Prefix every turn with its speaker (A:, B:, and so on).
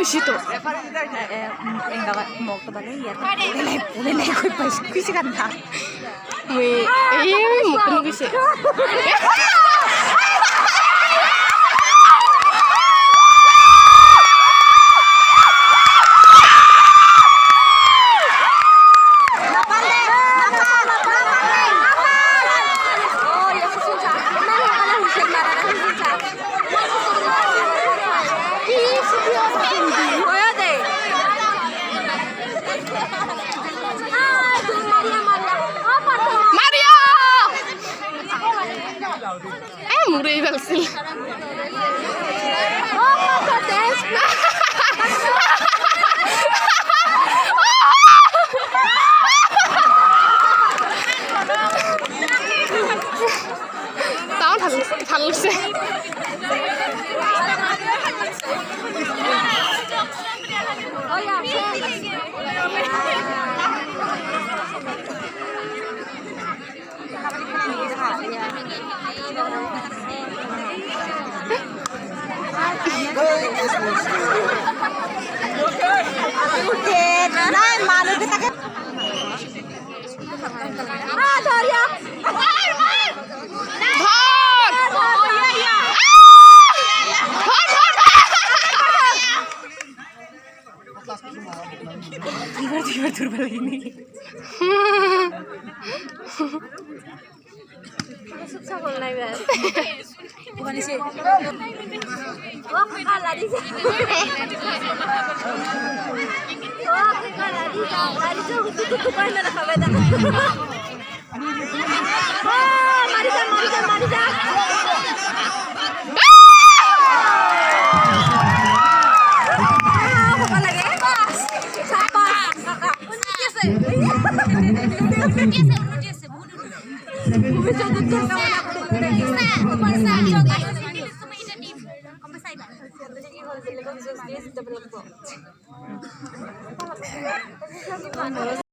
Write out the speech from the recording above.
A: Sito.
B: Mau ke balik ya, boleh naik kue pas kuisi kan tak?
A: Mau penuh kuisi. Murai balsil. Tahu halus sih. Oh ya. Tiba-tiba turun ini. Susah kalau naik bas. Bukan di sini. Wah, kalah di sini. Wah, kalah di sini. Tadi tuh kan ada kabar. Wah, Marisa. Apa lagi? Siapa? Kakak. Bisa.